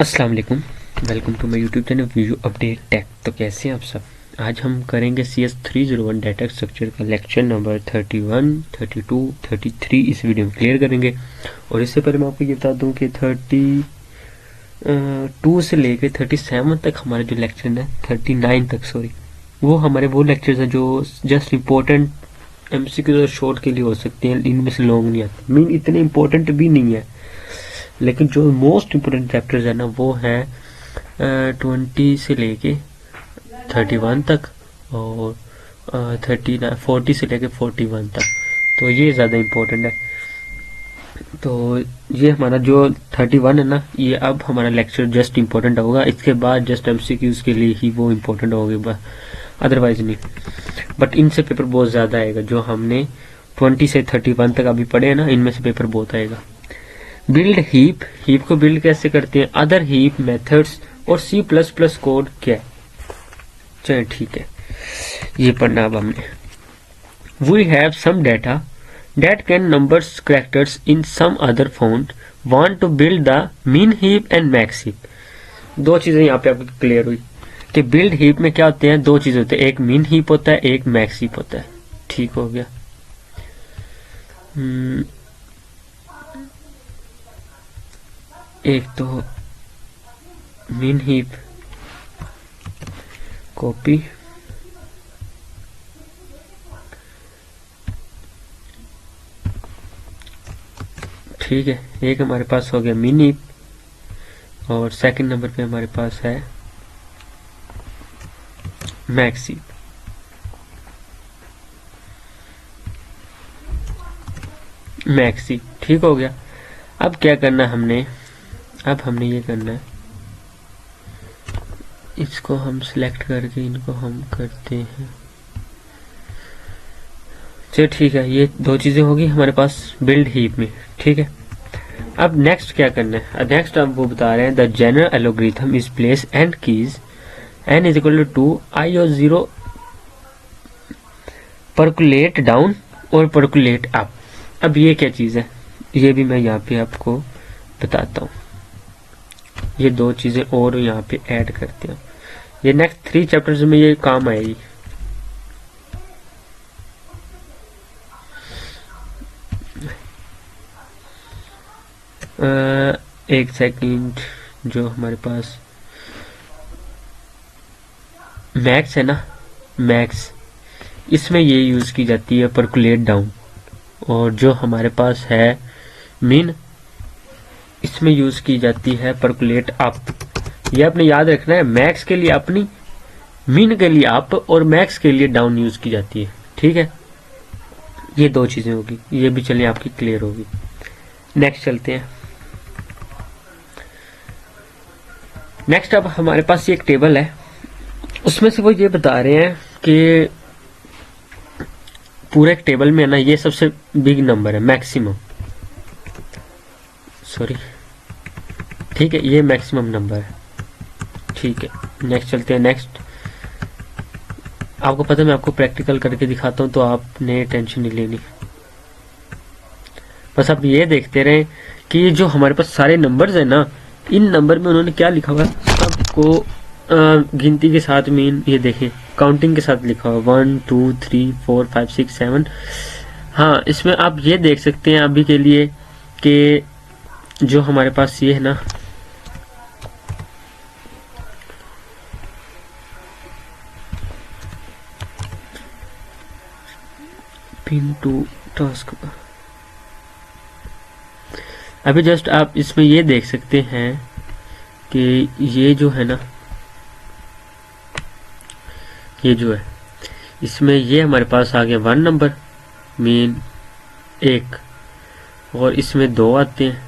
अस्सलाम वालेकुम। Welcome to my YouTube channel video update tech. तो कैसे हैं आप सब। आज हम करेंगे CS301 डाटा स्ट्रक्चर का लेक्चर नंबर 31, 32, 33 इस वीडियो में क्लियर करेंगे। और इससे पहले मैं आपको ये बता दूं कि 32 से लेकर 37 तक हमारे जो लेक्चर है, 39 तक सॉरी, वो हमारे वो लेक्चर्स हैं जो जस्ट इम्पोर्टेंट MCQ और शॉर्ट के लिए हो सकते हैं। इनमें से लॉन्ग नहीं आते, मीन इतने इम्पोर्टेंट भी नहीं है। लेकिन जो मोस्ट इम्पोर्टेंट चैप्टर्स है ना, वो है 20 से लेके 31 तक और 40 से लेके 41 तक। तो ये ज़्यादा इम्पोर्टेंट है। तो ये हमारा जो 31 है ना, ये अब हमारा लेक्चर जस्ट इम्पोर्टेंट होगा। इसके बाद जस्ट MCQs के लिए ही वो इम्पोर्टेंट होगी, बस अदरवाइज नहीं। बट इनसे पेपर बहुत ज़्यादा आएगा। जो हमने 20 से 31 तक अभी पढ़े हैं ना, इनमें से पेपर बहुत आएगा। बिल्ड हीप, हीप को बिल्ड कैसे करते हैं, अदर हीप मेथड्स और C++ कोड क्या है। चलिए ठीक है, ये पढ़ना अब हमने। We have some data that can numbers characters in some other font, want to build the min heap and max heap. दो चीजें यहाँ पे आपको क्लियर हुई कि बिल्ड हीप में क्या होते हैं, दो चीजें होती है, एक मीन हीप होता है, एक मैक्स हीप होता है। ठीक हो गया। एक तो मीन हीप कॉपी, ठीक है। एक हमारे पास हो गया मीन हीप और सेकंड नंबर पे हमारे पास है मैक्स हीप। मैक्स हीप ठीक हो गया। अब क्या करना हमने, अब हमने ये करना है, इसको हम सिलेक्ट करके इनको हम करते हैं। चलिए ठीक है, ये दो चीजें होगी हमारे पास बिल्ड हीप में। ठीक है, अब नेक्स्ट क्या करना है। नेक्स्ट अब वो बता रहे हैं the general algorithm is place and keys n is equal to 2 i और 0 परकुलेट डाउन और परकुलेट अप। अब ये क्या चीज है, ये भी मैं यहाँ पे आपको बताता हूँ। ये दो चीजें और यहाँ पे ऐड करते हैं। ये नेक्स्ट 3 चैप्टर्स में ये काम आएगी। एक सेकंड, जो हमारे पास मैक्स है ना, मैक्स, इसमें ये यूज की जाती है परकुलेट डाउन। और जो हमारे पास है मीन, इसमें यूज की जाती है परकुलेट अप। ये आपने याद रखना है, मैक्स के लिए अपनी, मीन के लिए अप और मैक्स के लिए डाउन यूज की जाती है। ठीक है, ये दो चीजें होगी, ये भी चलिए आपकी क्लियर होगी। नेक्स्ट चलते हैं। नेक्स्ट अब हमारे पास ये एक टेबल है, उसमें से वो ये बता रहे हैं कि पूरे एक टेबल में है ना, ये सबसे बिग नंबर है मैक्सिमम, सॉरी, ठीक है, ये मैक्सिमम नंबर है। ठीक है, नेक्स्ट चलते हैं। नेक्स्ट आपको पता है, मैं आपको प्रैक्टिकल करके दिखाता हूँ तो आपने टेंशन नहीं लेनी। बस आप ये देखते रहे कि जो हमारे पास सारे नंबर्स है ना, इन नंबर में उन्होंने क्या लिखा हुआ है, सबको गिनती के साथ मीन, ये देखें काउंटिंग के साथ लिखा हुआ 1 2 3 4 5 6 7। हाँ, इसमें आप ये देख सकते हैं अभी के लिए कि जो हमारे पास ये है ना, पिन टू टास्क, अभी जस्ट आप इसमें ये देख सकते हैं कि ये जो है ना, ये जो है, इसमें ये हमारे पास आ गया 1 नंबर मीन 1, और इसमें 2 आते हैं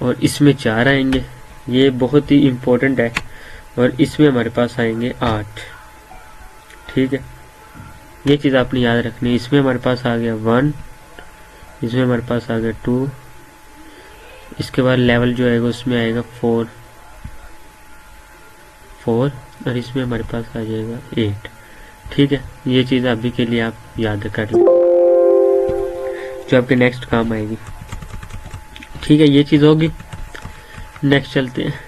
और इसमें 4 आएंगे, ये बहुत ही इम्पोर्टेंट है। और इसमें हमारे पास आएंगे 8। ठीक है, ये चीज़ आपने याद रखनी है। इसमें हमारे पास आ गया 1, इसमें हमारे पास आ गया 2, इसके बाद लेवल जो आएगा उसमें आएगा 4 और इसमें हमारे पास आ जाएगा 8। ठीक है, ये चीज़ अभी के लिए आप याद कर लें, जो आपके नेक्स्ट काम आएगी। ठीक है, ये चीज़ होगी। नेक्स्ट चलते हैं।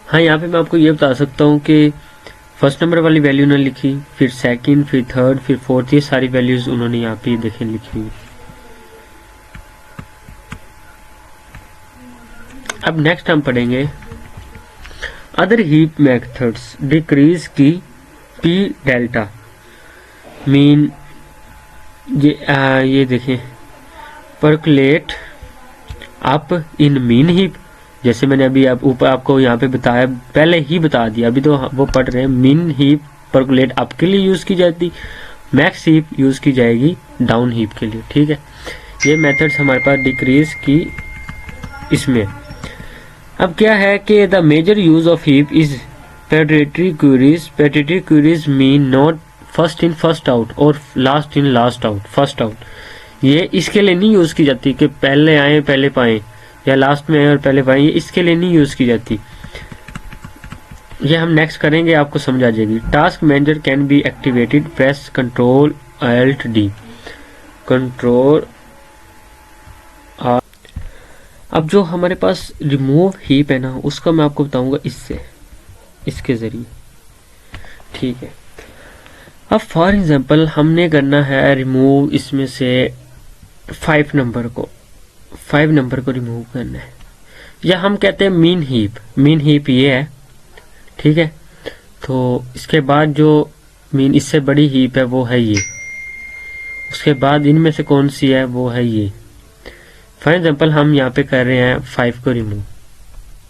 हाँ, यहाँ पे मैं आपको ये बता सकता हूँ कि फर्स्ट नंबर वाली वैल्यू उन्होंने लिखी, फिर सेकंड, फिर थर्ड, फिर फोर्थ, ये सारी वैल्यूज उन्होंने यहाँ पे देखें लिखी हुई। अब नेक्स्ट हम पढ़ेंगे अदर हीप मेथड्स डिक्रीज की पी डेल्टा मीन। ये देखें percolate up in mean heap, जैसे मैंने अभी ऊपर आपको यहाँ पे बताया, पहले ही बता दिया, अभी तो वो पढ़ रहे हैं। मीन हीप परकुलेट अप के लिए यूज की जाती, मैक्स हीप यूज की जाएगी डाउन हीप के लिए। ठीक है, ये मेथड्स हमारे पास डिक्रीज की इसमें। अब क्या है कि the major use of heap is पेडिट्री queries. पेडिट्री queries mean not first in first out और last in last out first out. ये इसके लिए नहीं यूज की जाती कि पहले आए पहले पाए या लास्ट में आए और पहले पाए, ये इसके लिए नहीं यूज की जाती। ये हम नेक्स्ट करेंगे, आपको समझ आ जाएगी। Task manager can be activated, press control alt D, control. अब जो हमारे पास रिमूव हीप है ना, उसका मैं आपको बताऊंगा इसके जरिए। ठीक है, अब फॉर एग्जांपल हमने करना है रिमूव इसमें से 5 नंबर को रिमूव करना है, या हम कहते हैं मीन हीप ये है। ठीक है, तो इसके बाद जो मीन इससे बड़ी हीप है वो है ये, उसके बाद इनमें से कौन सी है वो है ये। फॉर एग्जांपल हम यहाँ पे कर रहे हैं 5 को रिमूव,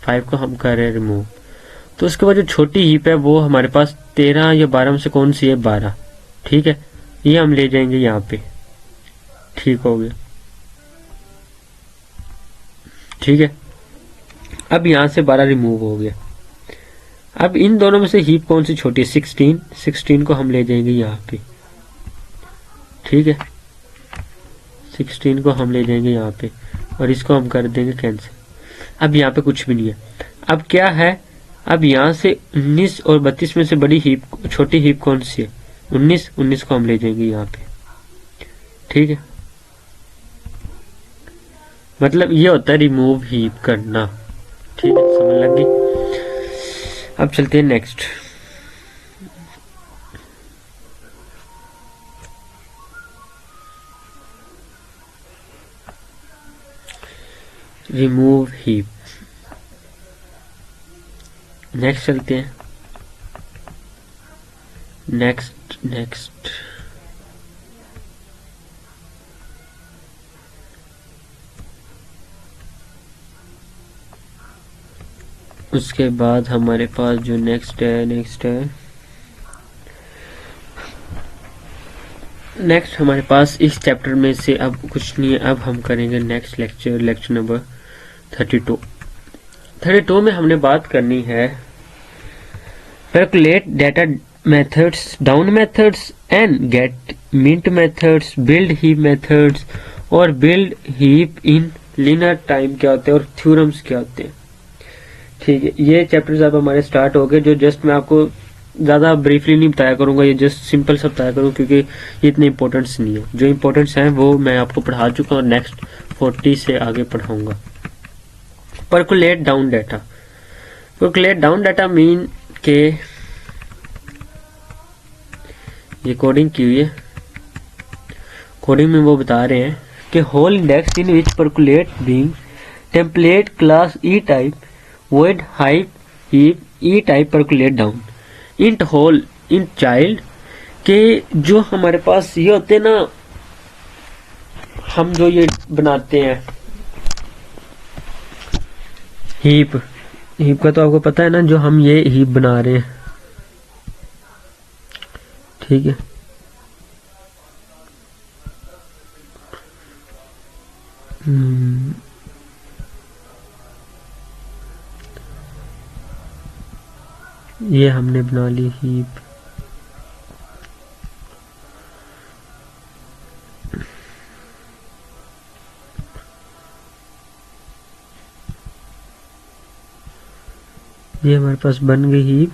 5 को हम कर रहे हैं रिमूव, तो उसके बाद जो छोटी हीप है वो हमारे पास 13 या 12 में से कौन सी है 12। ठीक है, ये हम ले जाएंगे यहाँ पे। ठीक हो गया। ठीक है, अब यहाँ से 12 रिमूव हो गया। अब इन दोनों में से हीप कौन सी छोटी है? 16 को हम ले जाएंगे यहाँ पे। ठीक है, 16 को हम ले जाएंगे यहाँ पे और इसको हम कर देंगे कैंसिल। अब यहाँ पे कुछ भी नहीं है। अब क्या है, अब यहाँ से 19 और 32 में से बड़ी हीप छोटी हीप कौन सी है? 19 को हम ले जाएंगे यहाँ पे। ठीक है, मतलब ये होता है रिमूव हीप करना। ठीक है, समझ लग गई। अब चलते हैं नेक्स्ट। Remove heap. नेक्स्ट चलते हैं। नेक्स्ट उसके बाद हमारे पास जो नेक्स्ट हमारे पास इस चैप्टर में से अब कुछ नहीं है। अब हम करेंगे नेक्स्ट लेक्चर नंबर 32 में हमने बात करनी है calculate data methods, down methods and get min methods, build heap methods और build heap in linear time क्या होते हैं और थ्योरम्स क्या होते हैं। ठीक है, ये चैप्टर्स अब हमारे स्टार्ट हो गए, जो जस्ट मैं आपको ज़्यादा ब्रीफली नहीं बताया करूँगा, ये जस्ट सिंपल सा बताया करूँ क्योंकि ये इतने इंपॉर्टेंट्स नहीं है। जो इंपॉर्टेंट्स हैं वो मैं आपको पढ़ा चुका हूँ और नेक्स्ट 40 से आगे पढ़ाऊँगा। परकुलेट डाउन डाटा मीन के ये कोडिंग की हुई है। कोडिंग में वो बता रहे हैं कि hole index in which percolate being template class E type void heap E type percolate down int hole int child के जो हमारे पास ये होते हैं ना, हम जो ये बनाते हैं हीप का तो आपको पता है ना, जो हम ये हीप बना रहे हैं। ठीक है, ये हमने बना ली हीप। ये हमारे पास बन गई हीप।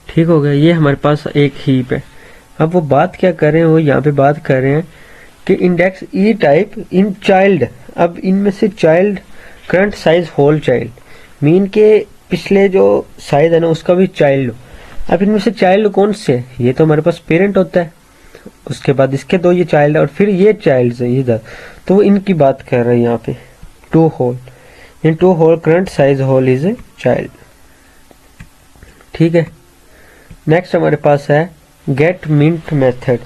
ठीक हो गया। ये हमारे पास एक हीप है। अब वो बात क्या कर रहे हैं, वो यहाँ पे बात कर रहे हैं कि index i type in child. अब इनमें से child current size hole child, mean के पिछले जो साइज है ना उसका भी चाइल्ड हो। अब इनमें से चाइल्ड कौन से है, ये तो हमारे पास पेरेंट होता है, उसके बाद इसके दो ये चाइल्ड है और फिर ये चाइल्ड है इधर, तो वो इनकी बात कर रहे हैं यहाँ पे। To hole, in to hole current size hole is a child. ठीक है। नेक्स्ट हमारे पास है get min method.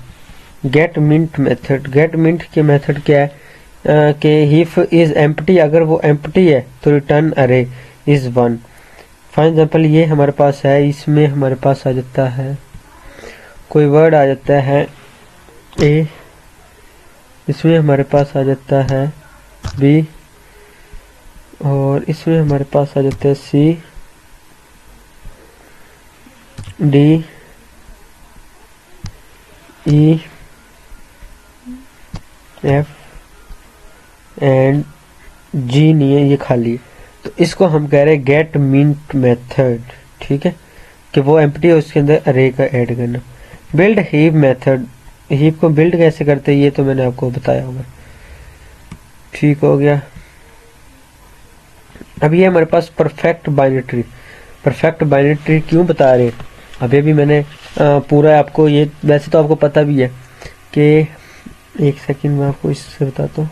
Get min method, get min के मेथड क्या है कि इफ इज एम्प्टी, अगर वो एम्प्टी है तो रिटर्न अरे इज 1। फॉर एग्जाम्पल ये हमारे पास है, इसमें हमारे पास आ जाता है कोई वर्ड आ जाता है ए, इसमें हमारे पास आ जाता है बी, और इसमें हमारे पास आ जाता है सी, डी, ई, एफ एंड जी नहीं है, ये खाली है। तो इसको हम कह रहे हैं गेट मिंट मेथड। ठीक है, कि वो एम्प्टी है उसके अंदर अरे का ऐड करना। बिल्ड हीप मेथड, हीप को बिल्ड कैसे करते हैं ये तो मैंने आपको बताया होगा। ठीक हो गया। अब ये हमारे पास perfect binary tree. Perfect binary tree क्यों बता रहे हैं, अभी भी मैंने पूरा आपको, ये वैसे तो आपको पता भी है कि, एक सेकंड में आपको इससे बताता हूँ।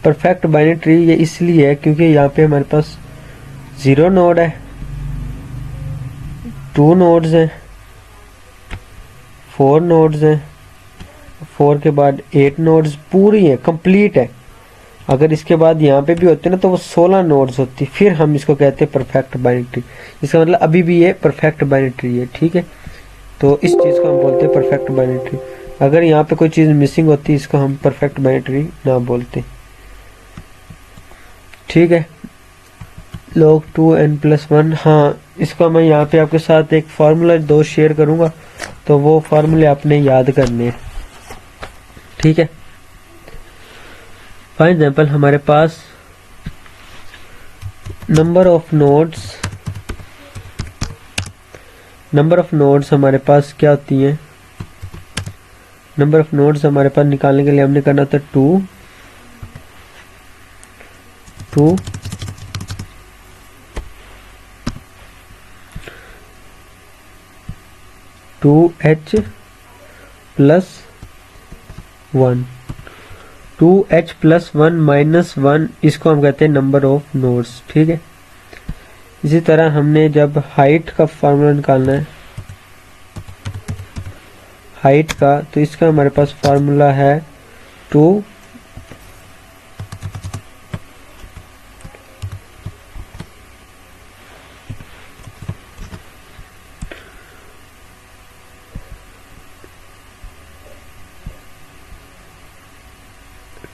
परफेक्ट बाइनरी ट्री ये इसलिए है क्योंकि यहाँ पे हमारे पास 0 नोड है, 2 नोड्स हैं, 4 नोड्स हैं, 4 के बाद 8 नोड्स पूरी है, कंप्लीट है। अगर इसके बाद यहाँ पे भी होते ना तो वो 16 नोड्स होती, फिर हम इसको कहते हैं परफेक्ट बाइनरी ट्री। इसका मतलब अभी भी ये परफेक्ट बाइनरी ट्री है। ठीक है, तो इस चीज़ को हम बोलते हैं परफेक्ट बाइनरी ट्री। अगर यहाँ पे कोई चीज़ मिसिंग होती है इसको हम परफेक्ट बाइनरी ट्री ना बोलते। ठीक है, log 2n+1। हाँ, इसका मैं यहाँ पे आपके साथ एक फार्मूला 2 शेयर करूँगा, तो वो फार्मूले आपने याद करने हैं। ठीक है, फॉर एग्जाम्पल हमारे पास नंबर ऑफ नोड्स हमारे पास क्या होती है, नंबर ऑफ नोड्स हमारे पास निकालने के लिए हमने करना था 2 2h + 1, 2h + 1 - 1, इसको हम कहते हैं नंबर ऑफ नोड्स। ठीक है, इसी तरह हमने जब हाइट का फार्मूला निकालना है, हाइट का, तो इसका हमारे पास फार्मूला है 2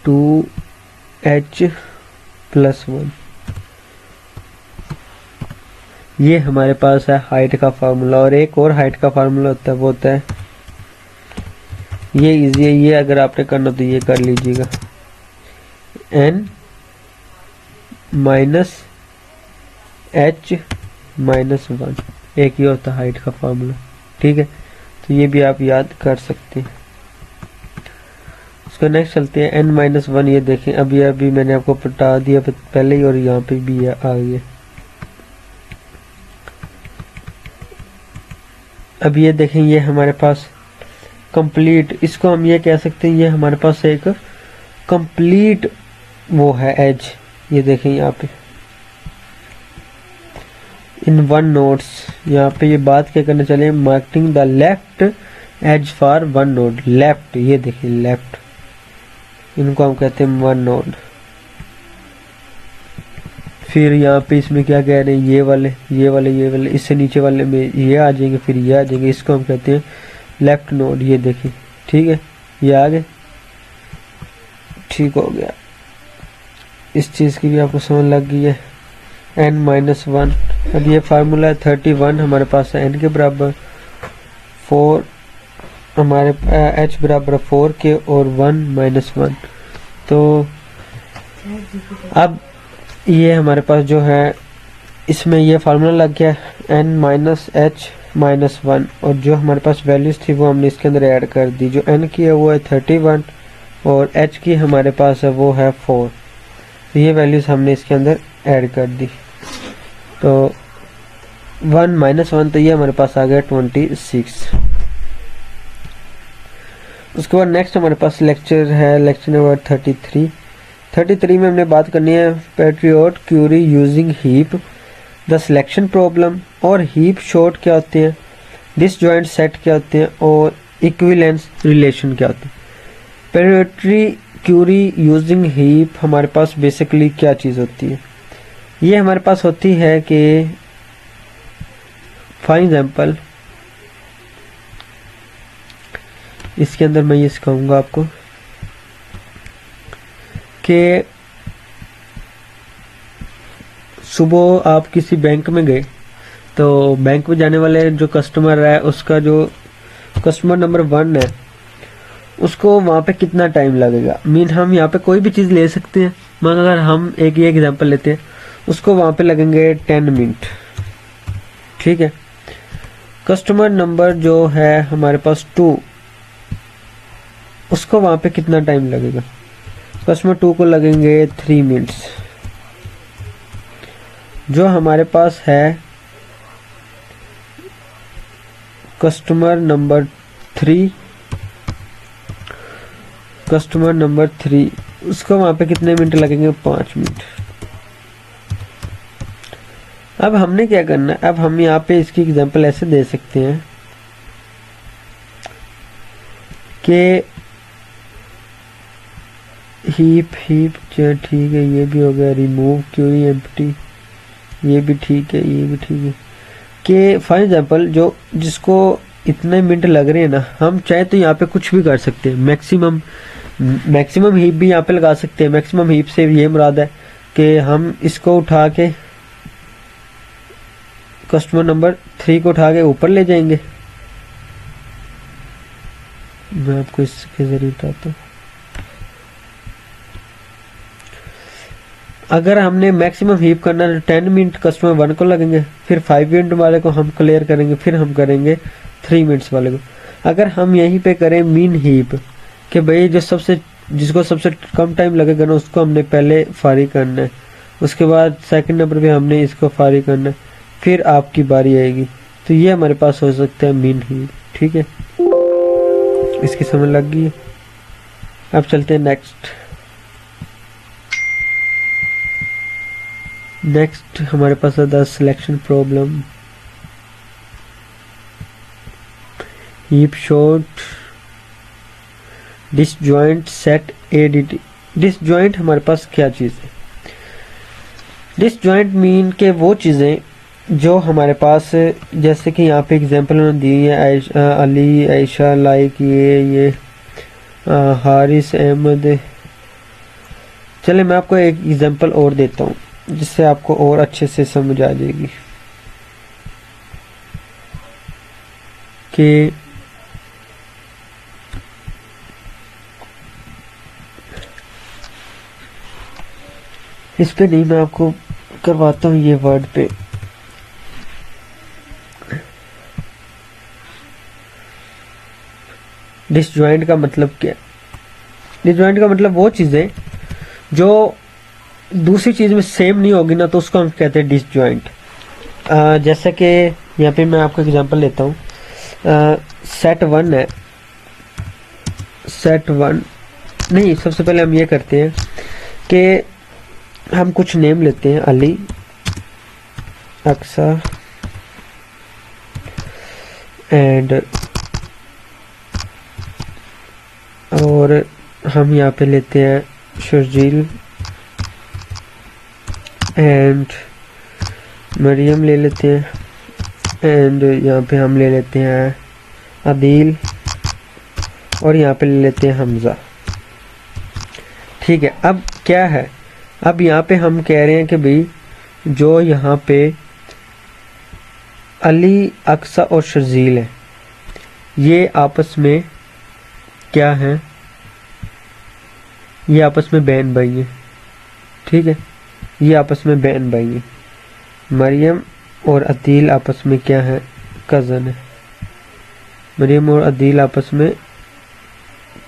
2h + 1। ये हमारे पास है हाइट का फार्मूला। और एक और हाइट का फार्मूला होता है, वो होता है, ये इजी है, ये अगर आपने करना तो ये कर लीजिएगा, n - h - 1, एक ही होता है हाइट का फार्मूला। ठीक है, तो ये भी आप याद कर सकते हैं। उसका नेक्स्ट चलते हैं n - 1। ये देखें, अभी मैंने आपको बता दिया पहले ही, और यहाँ पे भी आ गया। अब ये देखें, ये हमारे पास कंप्लीट, इसको हम ये कह सकते हैं, ये हमारे पास एक कंप्लीट वो है एज। ये देखें यहाँ पे इन 1 नोड्स, यहाँ पे ये बात क्या करना चले, marking the left edge for 1 node. Left, ये देखिए लेफ्ट, इनको हम कहते हैं 1 नोड। फिर यहाँ पे इसमें क्या कह रहे हैं, ये वाले, इससे नीचे वाले में ये आ जाएंगे, फिर ये आ जाएंगे, इसको हम कहते हैं लेफ्ट नोड। ये देखिए, ठीक है, ये आ गए। ठीक हो गया, इस चीज़ की भी आपको समझ लग गई है। n - 1, अब ये फार्मूला है 31 हमारे पास है n के बराबर 4 हमारे h बराबर 4 के और 1 - 1। तो अब ये हमारे पास जो है इसमें ये फार्मूला लग गया n - h - 1, और जो हमारे पास वैल्यूज थी वो हमने इसके अंदर ऐड कर दी। जो n की है वो है 31 और h की हमारे पास है वो है 4। तो ये वैल्यूज हमने इसके अंदर ऐड कर दी। तो 1 - 1 तो ये हमारे पास आ गया 26। उसके बाद नेक्स्ट हमारे पास लेक्चर है, लेक्चर नंबर 33 में हमने बात करनी है priority queue using heap, the selection problem, और हीप शॉर्ट क्या होते हैं, डिसजॉइंट सेट क्या होते हैं, और इक्विवेलेंस रिलेशन क्या होते हैं। पैट्रियोटरी क्यूरी यूजिंग हीप हमारे पास बेसिकली क्या चीज़ होती है, ये हमारे पास होती है कि फॉर एग्जाम्पल इसके अंदर मैं ये सिखाऊंगा आपको कि सुबह आप किसी बैंक में गए, तो बैंक में जाने वाले जो कस्टमर है उसका जो कस्टमर नंबर 1 है उसको वहाँ पे कितना टाइम लगेगा। मीन हम यहाँ पे कोई भी चीज़ ले सकते हैं, मगर अगर हम एक ये एग्जांपल लेते हैं उसको वहाँ पे लगेंगे 10 मिनट। ठीक है। कस्टमर नंबर जो है हमारे पास 2, उसको वहाँ पे कितना टाइम लगेगा, कस्टमर 2 को लगेंगे 3 मिनट्स। जो हमारे पास है कस्टमर नंबर 3, उसको वहाँ पे कितने मिनट लगेंगे, 5 मिनट। अब हमने क्या करना है, अब हम यहाँ पे इसकी एग्जांपल ऐसे दे सकते हैं कि हीप ठीक है, ये भी हो गया। रिमूव क्यूरी एम्प्टी, ये भी ठीक है, ये भी ठीक है। कि फॉर एग्जांपल जो जिसको इतने मिनट लग रहे हैं ना, हम चाहे तो यहाँ पे कुछ भी कर सकते हैं। मैक्सिमम हीप भी यहाँ पे लगा सकते हैं। मैक्सिमम हीप से ये मुराद है कि हम इसको उठा के कस्टमर नंबर 3 को उठा के ऊपर ले जाएंगे। मैं आपको इसके जरिए बताता हूँ। अगर हमने मैक्सिमम हीप करना है तो 10 मिनट कस्टमर 1 को लगेंगे, फिर 5 मिनट वाले को हम क्लियर करेंगे, फिर हम करेंगे 3 मिनट्स वाले को। अगर हम यहीं पे करें मीन हीप कि भाई जिसको सबसे कम टाइम लगेगा ना उसको हमने पहले फारिग करना है, उसके बाद सेकंड नंबर पे हमने इसको फारिग करना है, फिर आपकी बारी आएगी। तो ये हमारे पास हो सकता है मीन हीप। ठीक है, इसकी समझ लग गई है। अब चलते हैं नेक्स्ट हमारे पास है the selection problem, heap short, disjoint set ADT. Disjoint हमारे पास क्या चीज़ है, डिसजॉइंट मीन के वो चीज़ें जो हमारे पास, जैसे कि यहाँ पे एग्जांपल उन्होंने दी है, अली, आयशा, लाइक, ये हारिस, अहमद। चले मैं आपको एक एग्जांपल और देता हूँ जिससे आपको और अच्छे से समझ आ जाएगी कि इस पे नहीं, मैं आपको करवाता हूँ ये वर्ड पे। डिसजॉइंट का मतलब क्या? डिसजॉइंट का मतलब वो चीज़ें जो दूसरी चीज़ में सेम नहीं होगी ना, तो उसको हम कहते हैं डिसजॉइंट। जैसे कि यहाँ पे मैं आपको एग्जांपल लेता हूँ। सेट 1 है, सेट 1 नहीं, सबसे पहले हम ये करते हैं कि हम कुछ नेम लेते हैं, अली, अक्सा एंड, और हम यहाँ पे लेते हैं शर्जील एंड मरियम ले लेते हैं, एंड यहाँ पे हम ले लेते हैं आदिल, और यहाँ पे ले लेते हैं हमजा। ठीक है, अब क्या है, अब यहाँ पे हम कह रहे हैं कि भाई जो यहाँ पे अली, अक्सा और शर्जील है, ये आपस में क्या है, ये आपस में बहन भाई है, ठीक है, ये आपस में बहन भाई है। मरियम और अदील आपस में क्या है, कज़न है। मरियम और अदील आपस में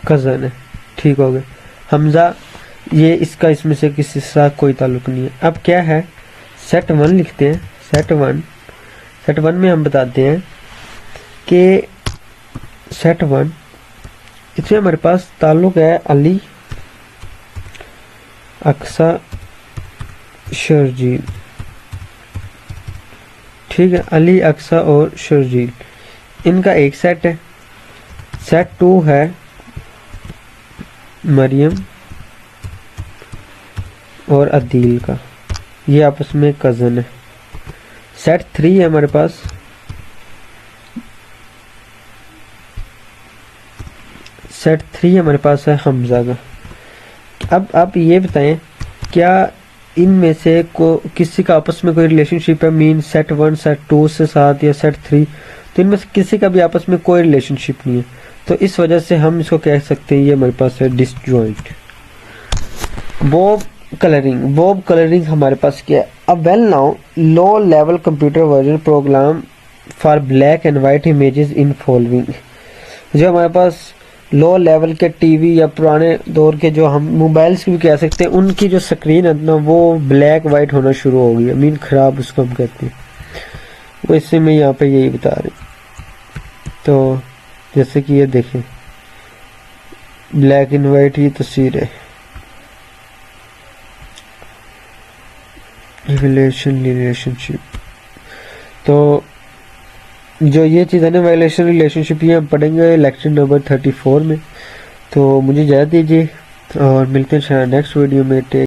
कज़न है, ठीक हो गया। हमजा ये इसका इसमें से किसी से साथ कोई ताल्लुक नहीं है। अब क्या है, सेट 1 लिखते हैं। सेट वन में हम बताते हैं कि सेट 1 इसमें हमारे पास ताल्लुक है अली, अक्सा, शर्जील, ठीक है। अली, अक्सा और शर्जील इनका एक सेट है। सेट 2 है मरियम और अदील का, ये आपस में कज़न है। सेट 3 है हमारे पास है हमजा का। अब आप ये बताएं क्या इनमें से किसी का आपस में कोई रिलेशनशिप है, मीन सेट 1 सेट 2 से साथ या सेट 3, तो इनमें से किसी का भी आपस में कोई रिलेशनशिप नहीं है, तो इस वजह से हम इसको कह सकते हैं ये हमारे पास है डिसजॉइंट। बॉब कलरिंग हमारे पास क्या है, uh well now low level computer version program for black and white images in following. जो हमारे पास लो लेवल के टीवी या पुराने दौर के जो हम मोबाइल्स की भी कह सकते हैं, उनकी जो स्क्रीन है ना वो ब्लैक वाइट होना शुरू हो गई, मीन खराब उसको हम कहते हैं। वैसे मैं यहाँ पे यही बता रही, तो जैसे कि ये देखें ब्लैक एंड वाइट ये तस्वीर है, रिलेशनशिप। तो जो ये चीज़ है ना वायलेशन रिलेशनशिप, ये हम पढ़ेंगे लेक्चर नंबर 34 में। तो मुझे इजाज़त दीजिए और मिलते हैं नेक्स्ट वीडियो में।